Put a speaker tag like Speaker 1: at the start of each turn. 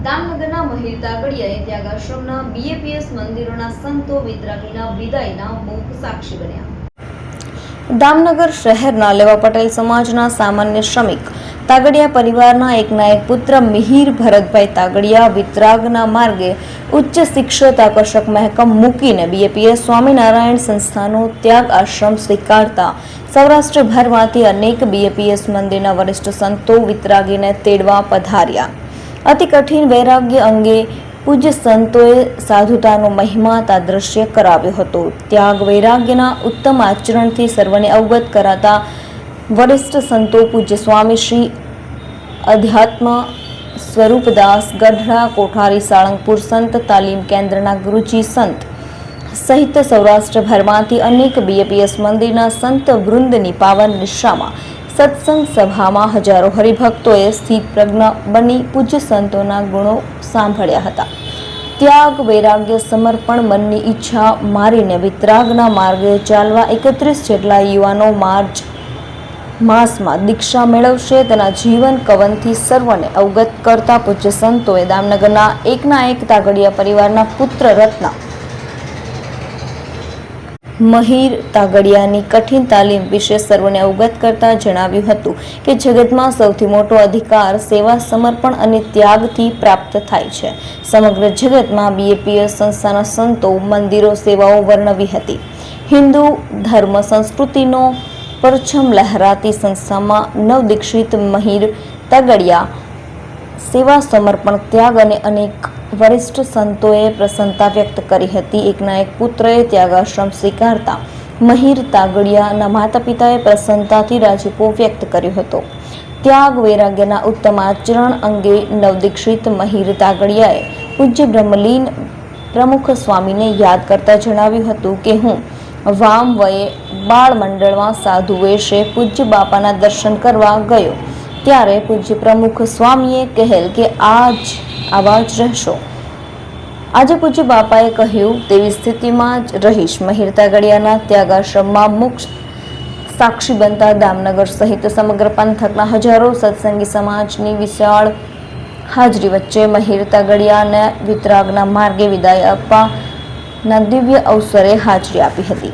Speaker 1: દામનગરના મહીર તાગડિયાએ ત્યાગાશ્રમના BAPS મંદિરોના સંતો વિતરાગીના વિદાયના મૂક સાક્ષી બન્યા। દામનગર શહેરના લેવા પટેલ સમાજના સામાન્ય શ્રમિક તાગડિયા પરિવારના એકના એક પુત્ર મિહિર ભરતભાઈ તાગડિયા વિતરાગના માર્ગે ઉચ્ચ શિક્ષિત આકર્ષક મહેકમ મૂકીને બીએપીએસ સ્વામિનારાયણ સંસ્થાનો ત્યાગ આશ્રમ સ્વીકારતા સૌરાષ્ટ્રભરમાંથી અનેક બીએપીએસ મંદિરના વરિષ્ઠ સંતો વિતરાગીને તેડવા પધાર્યા। અતિ કઠિન વૈરાગ્ય અંગે પૂજ્ય સંતોએ સાધુતાનો મહિમા તાદ્રશ્ય કરાવ્યો હતો। ત્યાગ વૈરાગ્યના ઉત્તમ આચરણથી સર્વને અવગત કરાતા વરિષ્ઠ સંતો પૂજ્ય સ્વામી શ્રી અધ્યાત્મ સ્વરૂપદાસ ગઢડા કોઠારી સાળંગપુર સંત તાલીમ કેન્દ્રના ગુરુજી સંત સહિત સૌરાષ્ટ્રભરમાંથી અનેક બીએપીએસ મંદિરના સંત વૃંદની પાવન નિશામાં સત્સંગ સભામાં હજારો હરિભક્તોએ સ્થિત પ્રજ્ઞ બની પૂજ્ય સંતોના ગુણો સાંભળ્યા હતા। ત્યાગ વૈરાગ્ય સમર્પણ મનની ઈચ્છા મારીને વિતરાગના માર્ગે ચાલવા 31 જેટલા યુવાનો માર્ચ માસમાં દીક્ષા મેળવશે તેના જીવન કવનથી સર્વને અવગત કરતા પૂજ્ય સંતોએ દામનગરના એકના એક તાગડિયા પરિવારના પુત્ર રત્ન મહીર તાગડિયાની કઠિન તાલીમ વિશે સર્વને અવગત કરતા જણાવ્યું હતું કે જગતમાં સૌથી મોટો અધિકાર સેવા સમર્પણ અને ત્યાગથી પ્રાપ્ત થાય છે। સમગ્ર જગતમાં બીએપીએસ સંસ્થાના સંતો મંદિરો સેવાઓ વર્ણવી હતી। હિન્દુ ધર્મ સંસ્કૃતિનો પરચમ લહેરાતી સંસ્થામાં નવદીક્ષિત મહીર તાગડિયા સેવા સમર્પણ ત્યાગ અને અનેક વરિષ્ઠ સંતોએ પ્રસન્નતા વ્યક્ત કરી હતી। એકના એક પુત્રએ ત્યાગાશ્રમ સ્વીકારતા મહીર તાગડિયાના માતા પિતાએ પ્રસન્નતાથી રાજીપો વ્યક્ત કર્યો હતો। ત્યાગ વૈરાગ્યના ઉત્તમ આચરણ અંગે નવદીક્ષિત મહીર તાગડિયાએ પૂજ્ય બ્રહ્મલીન પ્રમુખ સ્વામીને યાદ કરતા જણાવ્યું હતું કે હું વામ વયે બાળ મંડળમાં સાધુ વેશે પૂજ્ય બાપાના દર્શન કરવા ગયો ત્યારે પૂજ્ય પ્રમુખ સ્વામીએ કહેલ કે આવા જ રહેશો। આજે પૂજ્ય બાપાએ કહ્યું તેવી સ્થિતિમાં જ રહીશ। મહીર તાગડિયાના ત્યાગાશ્રમમાં મુખ્ય સાક્ષી બનતા દામનગર સહિત સમગ્ર પંથકના હજારો સત્સંગી સમાજની વિશાળ હાજરી વચ્ચે મહીર તાગડિયાને વિતરાગના માર્ગે વિદાય આપવાના દિવ્ય અવસરે હાજરી આપી હતી।